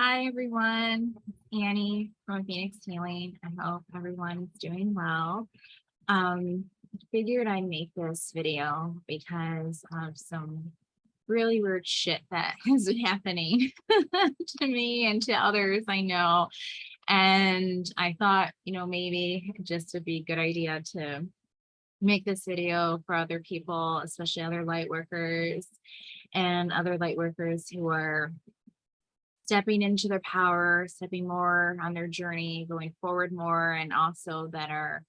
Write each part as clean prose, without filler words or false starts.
Hi, everyone. It's Annie from Phoenix Healing. I hope everyone's doing well. I figured I'd make this video because of some really weird shit that has been happening to me and to others I know. And I thought, maybe it just would be a good idea to make this video for other people, especially other light workers and other light workers who are stepping into their power, stepping more on their journey, going forward more, and also that are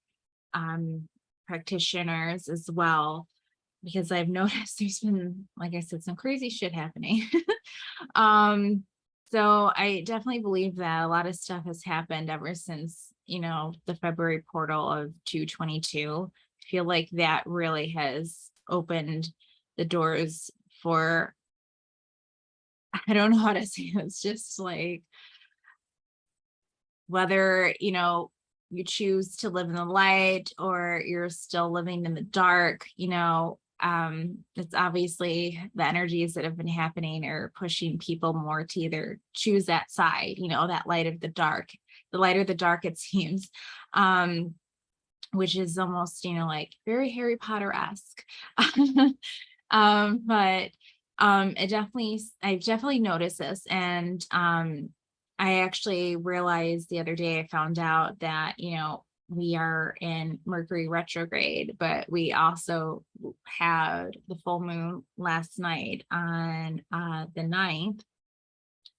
practitioners as well. Because I've noticed there's been, like I said, some crazy shit happening. So I definitely believe that a lot of stuff has happened ever since, the February portal of 222. I feel like that really has opened the doors for, I don't know how to say it. It's just like whether, you choose to live in the light or you're still living in the dark, it's obviously the energies that have been happening are pushing people more to either choose that side, that light of the dark, the light or the dark, it seems, which is almost, like very Harry Potter-esque. But I've definitely noticed this. And I actually realized the other day, I found out that, we are in Mercury retrograde, but we also had the full moon last night on the 9th,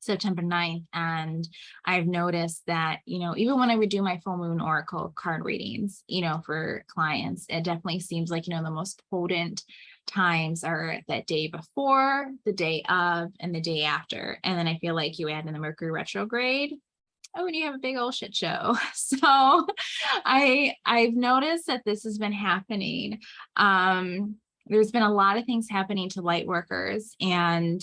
September 9th. And I've noticed that, even when I would do my full moon oracle card readings, for clients, it definitely seems like, the most potent times are that day before, the day of, and the day after. And then I feel like you add in the Mercury retrograde, oh, and you have a big old shit show. So I've noticed that this has been happening. There's been a lot of things happening to light workers, and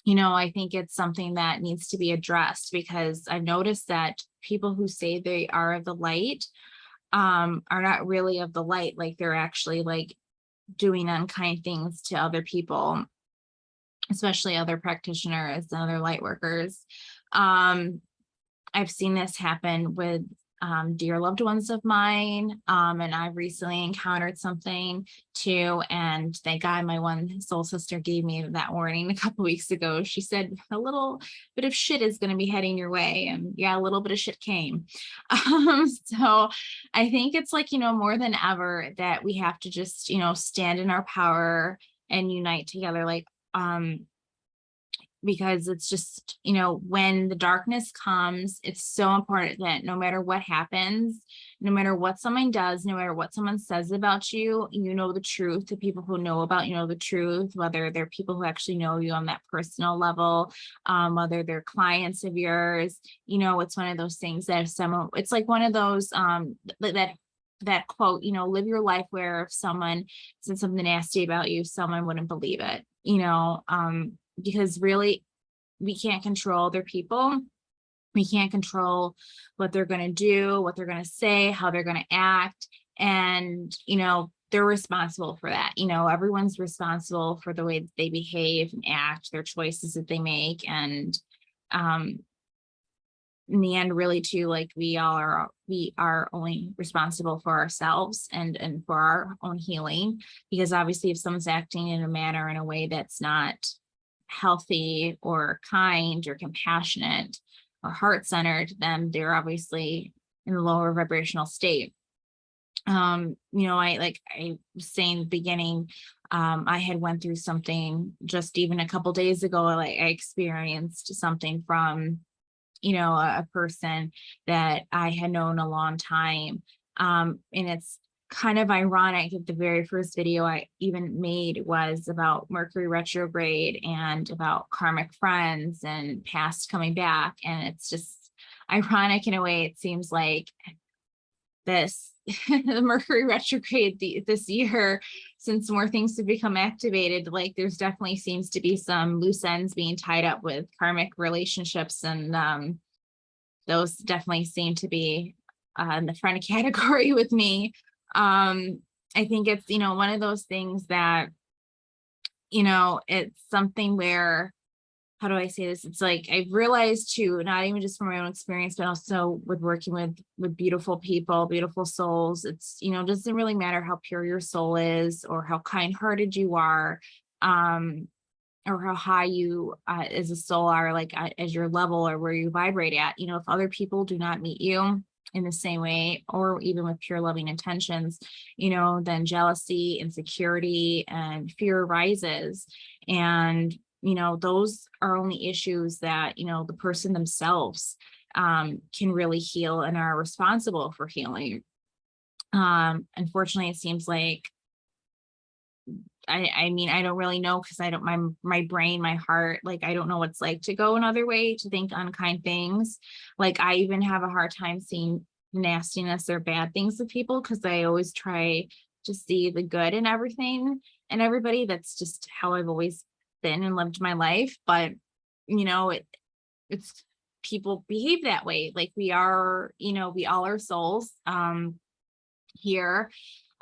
I think it's something that needs to be addressed, because I've noticed that people who say they are of the light are not really of the light. Like, they're actually like doing unkind things to other people, especially other practitioners and other light workers. I've seen this happen with dear loved ones of mine. And I've recently encountered something too. And thank God my one soul sister gave me that warning a couple weeks ago. She said a little bit of shit is going to be heading your way. And yeah, a little bit of shit came. So I think it's like, more than ever that we have to just, stand in our power and unite together. Like, because it's just, when the darkness comes, it's so important that no matter what happens, no matter what someone does, no matter what someone says about you, the truth. The people who know about, the truth, whether they're people who actually know you on that personal level, whether they're clients of yours, it's one of those things that if someone, it's like one of those, that quote, live your life where if someone said something nasty about you, someone wouldn't believe it, because really we can't control other people. We can't control what they're going to do, what they're going to say, how they're going to act. And, they're responsible for that. Everyone's responsible for the way that they behave and act, their choices that they make. And in the end, really too, like we are only responsible for ourselves and for our own healing. Because obviously if someone's acting in a manner, in a way that's not healthy or kind or compassionate or heart-centered, then they're obviously in a lower vibrational state. I was saying in the beginning, I had went through something just even a couple days ago. Like, I experienced something from a person that I had known a long time. And it's kind of ironic that the very first video I even made was about Mercury retrograde and about karmic friends and past coming back. And it's just ironic in a way. It seems like this the Mercury retrograde this year, since more things have become activated, like there's definitely seems to be some loose ends being tied up with karmic relationships, and those definitely seem to be in the front category with me. I think it's, one of those things that, it's something where how do I say this? It's like I've realized too, not even just from my own experience, but also with working with beautiful people, beautiful souls. It's, you know, it doesn't really matter how pure your soul is or how kind-hearted you are, um, or how high you as a soul are, like as your level or where you vibrate at. You know, if other people do not meet you in the same way, or even with pure loving intentions, you know, then jealousy, insecurity, and fear rises. And, you know, those are only issues that, you know, the person themselves can really heal and are responsible for healing. Unfortunately, it seems like I mean, I don't really know, because I don't, my brain, my heart, like, I don't know what it's like to go another way, to think unkind things. Like, I even have a hard time seeing nastiness or bad things with people, because I always try to see the good in everything and everybody. That's just how I've always been and lived my life. But, you know, it's, people behave that way. Like, we are, you know, we all are souls here.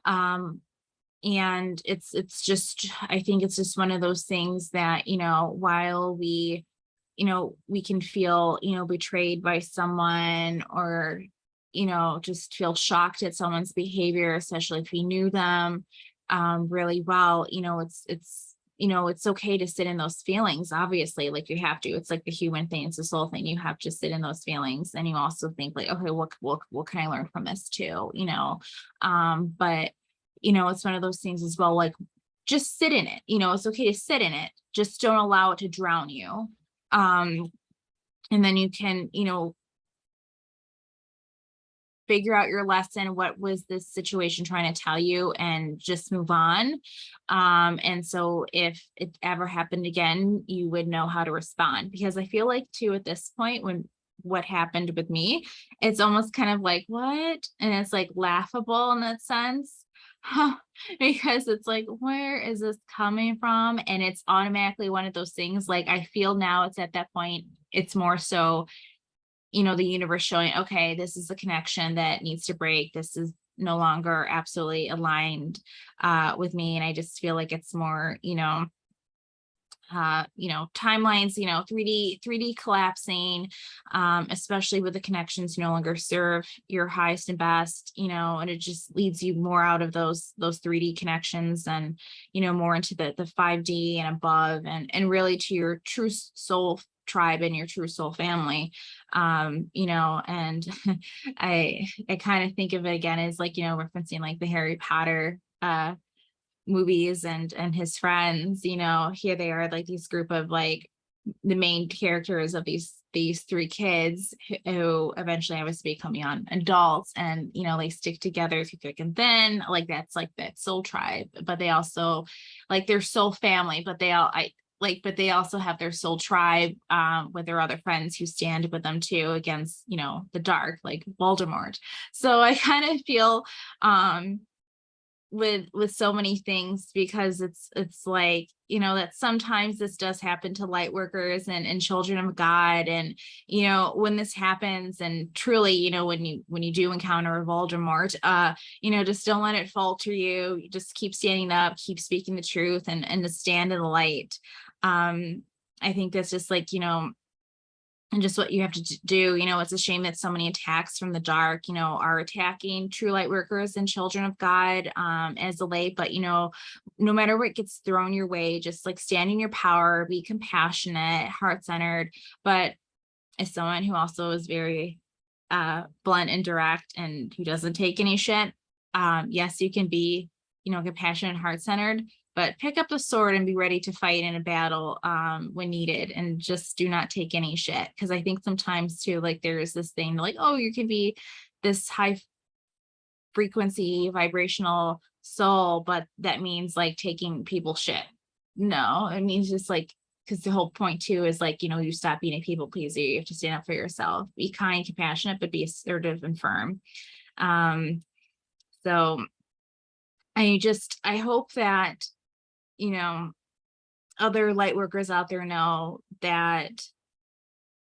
Um, and it's just, I think it's just one of those things that, you know, while we, you know, we can feel, you know, betrayed by someone, or, you know, just feel shocked at someone's behavior, especially if we knew them really well. You know, it's, you know, it's okay to sit in those feelings. Obviously, like, you have to. It's like the human thing, it's the soul thing. You have to sit in those feelings, and you also think like, okay, what can I learn from this too, you know? But, you know, it's one of those things as well, like, just sit in it. You know, it's okay to sit in it, just don't allow it to drown you. um and then you can, you know, figure out your lesson. What was this situation trying to tell you? And just move on. And so if it ever happened again, you would know how to respond. Because I feel like too, at this point, when what happened with me, it's almost kind of like, what? And it's like laughable in that sense. Because it's like, where is this coming from? And it's automatically one of those things, like, I feel now it's at that point, it's more so, you know, the universe showing, okay, this is a connection that needs to break. This is no longer absolutely aligned with me. And I just feel like it's more, you know, timelines, you know, 3D collapsing, especially with the connections no longer serve your highest and best, you know, and it just leads you more out of those 3D connections, and, you know, more into the 5D and above, and really to your true soul tribe and your true soul family. You know, and I kind of think of it again as, like, you know, referencing like the Harry Potter movies and his friends. You know, here they are, like, these group of, like, the main characters of these three kids who eventually obviously become young adults, and, you know, they stick together through thick and thin. Like, that's like that soul tribe, but they also, like, their soul family, but they all but they also have their soul tribe with their other friends who stand with them too, against, you know, the dark, like Voldemort. So I kind of feel with so many things, because it's like, you know, that sometimes this does happen to light workers and children of God. And, you know, when this happens, and truly, you know, when you do encounter a Voldemort, you know, just don't let it falter you. You just keep standing up, keep speaking the truth, and to stand in the light. I think that's just, like, you know, and just what you have to do. You know, it's a shame that so many attacks from the dark, you know, are attacking true light workers and children of God as a lay. But, you know, no matter what gets thrown your way, just, like, stand in your power, be compassionate, heart-centered. But as someone who also is very blunt and direct, and who doesn't take any shit, yes, you can be, you know, compassionate, heart-centered, but pick up the sword and be ready to fight in a battle when needed, and just do not take any shit. Because I think sometimes too, like, there's this thing like, oh, you can be this high frequency vibrational soul, but that means, like, taking people's shit. No, it means just, like, because the whole point too is, like, you know, you stop being a people pleaser. You have to stand up for yourself, be kind, compassionate, but be assertive and firm. So I hope that, you know, other light workers out there know that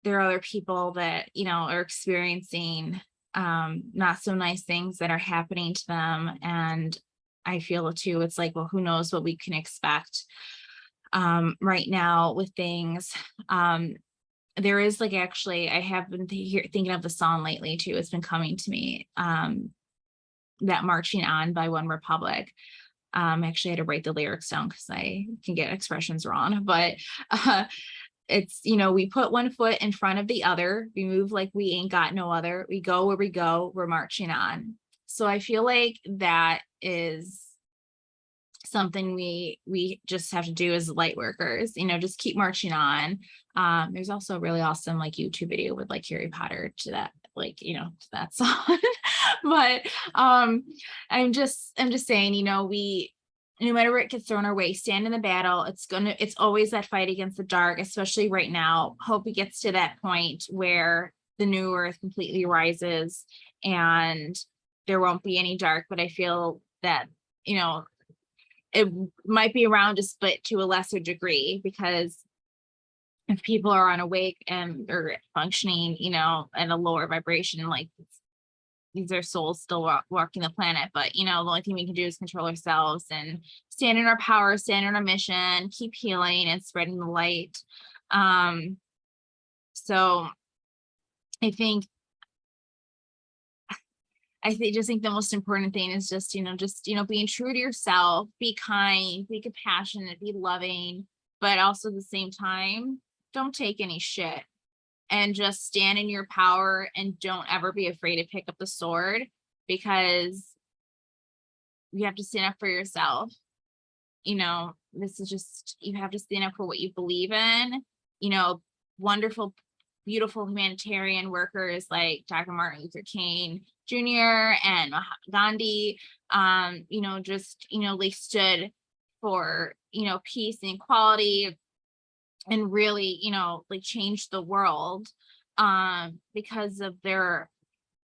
there are other people that, you know, are experiencing not so nice things that are happening to them. And I feel too, it's like, well, who knows what we can expect right now with things. There is like, actually, I have been thinking of the song lately too. It's been coming to me. That Marching On by One Republic. I actually had to write the lyrics down because I can get expressions wrong, but it's, we put one foot in front of the other. We move like we ain't got no other. We go where we go. We're marching on. So I feel like that is something we just have to do as light workers, just keep marching on. There's also a really awesome like YouTube video with like Harry Potter to that, like, to that song. But I'm just saying, we, no matter what gets thrown our way, stand in the battle. It's always that fight against the dark, especially right now. Hope it gets to that point where the new earth completely rises and there won't be any dark. But I feel that, it might be around, just but to a lesser degree, because if people are unawake and they're functioning, at a lower vibration, like these are souls still walking the planet. But, the only thing we can do is control ourselves and stand in our power, stand in our mission, keep healing and spreading the light. So I think just think the most important thing is just being true to yourself, be kind, be compassionate, be loving, but also at the same time, don't take any shit, and just stand in your power and don't ever be afraid to pick up the sword, because you have to stand up for yourself. This is just, you have to stand up for what you believe in. Wonderful, beautiful humanitarian workers like Dr. Martin Luther King Jr. and Gandhi, they stood for, peace and equality, and really, like changed the world, because of their,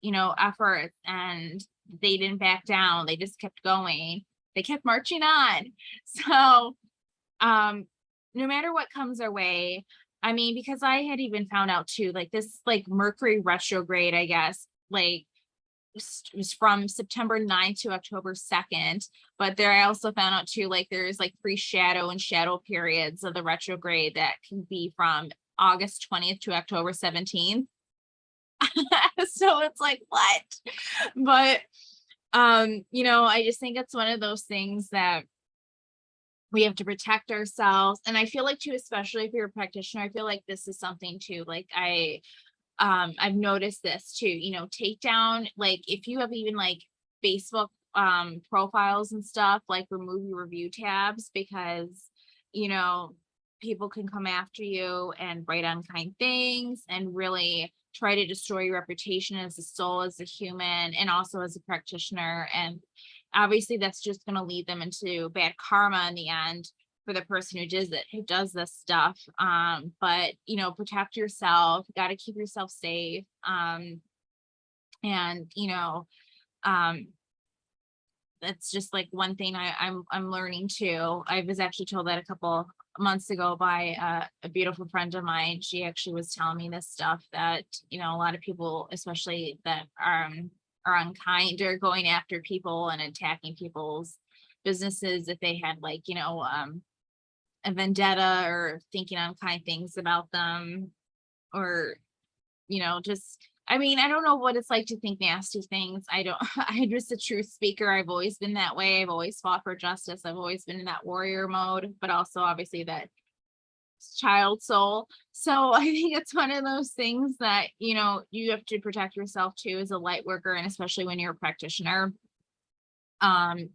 efforts, and they didn't back down. They just kept going. They kept marching on. So, no matter what comes our way, I mean, because I had even found out too, like this, like Mercury retrograde, I guess, like was from September 9th to October 2nd. But there, I also found out too, like there's like pre-shadow and shadow periods of the retrograde that can be from August 20th to October 17th. So it's like, what? But, I just think it's one of those things that we have to protect ourselves. And I feel like too, especially if you're a practitioner, I feel like this is something too, like I've noticed this too, take down, like if you have even like Facebook profiles and stuff, like remove your review tabs, because people can come after you and write unkind things and really try to destroy your reputation as a soul, as a human, and also as a practitioner. And obviously that's just going to lead them into bad karma in the end for the person who does this stuff. But protect yourself, got to keep yourself safe. And that's just like one thing I'm learning too. I was actually told that a couple months ago by a beautiful friend of mine. She actually was telling me this stuff, that a lot of people, especially that are unkind, or going after people and attacking people's businesses if they had like a vendetta, or thinking unkind things about them, or just, I mean, I don't know what it's like to think nasty things. I'm just a truth speaker. I've always been that way. I've always fought for justice. I've always been in that warrior mode, but also obviously that child soul. So I think it's one of those things that, you have to protect yourself too as a light worker, and especially when you're a practitioner.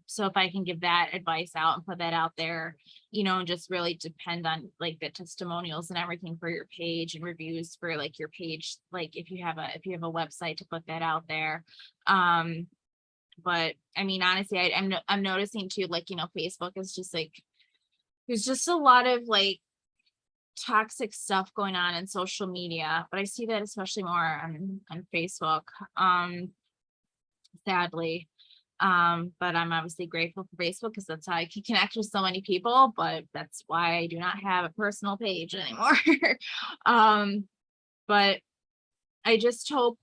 So if I can give that advice out and put that out there, and just really depend on like the testimonials and everything for your page, and reviews for like your page, like if you have a website, to put that out there. But I mean, honestly, I'm noticing too, like, Facebook is just like, there's just a lot of like toxic stuff going on in social media, but I see that especially more on Facebook, sadly. But I'm obviously grateful for Facebook, because that's how I can connect with so many people, but that's why I do not have a personal page anymore. But I just hope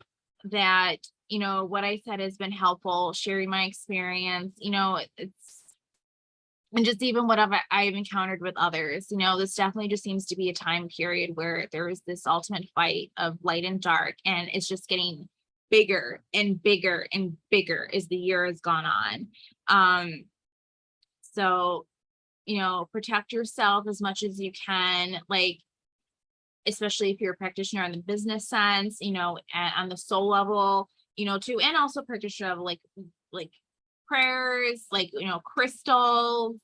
that, what I said has been helpful, sharing my experience. It's and just even what I've encountered with others, this definitely just seems to be a time period where there is this ultimate fight of light and dark, and it's just getting bigger and bigger and bigger as the year has gone on. So, protect yourself as much as you can, like, especially if you're a practitioner on the business sense, on the soul level, too, and also practitioner of like prayers, like, crystals,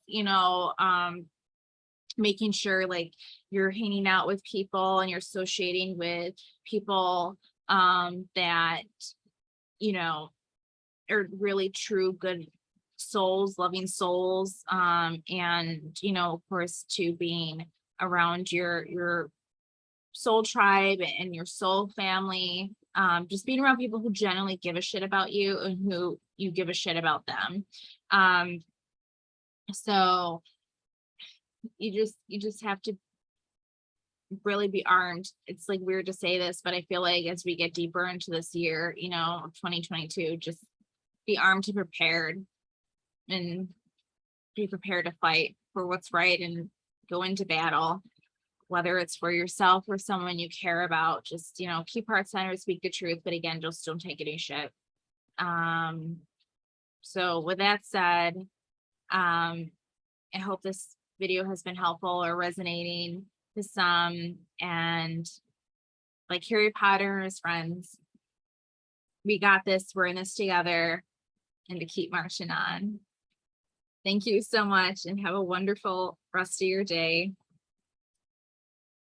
making sure like you're hanging out with people and you're associating with people that, you know, are really true good souls, loving souls. And, of course, to being around your soul tribe and your soul family, just being around people who genuinely give a shit about you and who you give a shit about them. So you just have to really be armed. It's like weird to say this, but I feel like as we get deeper into this year, 2022, just be armed and prepared, and be prepared to fight for what's right and go into battle, whether it's for yourself or someone you care about. Just, keep heart centered, speak the truth, but again, just don't take any shit. So with that said, I hope this video has been helpful or resonating to some. And like Harry Potter and his friends, we got this, we're in this together, and to keep marching on. Thank you so much and have a wonderful rest of your day.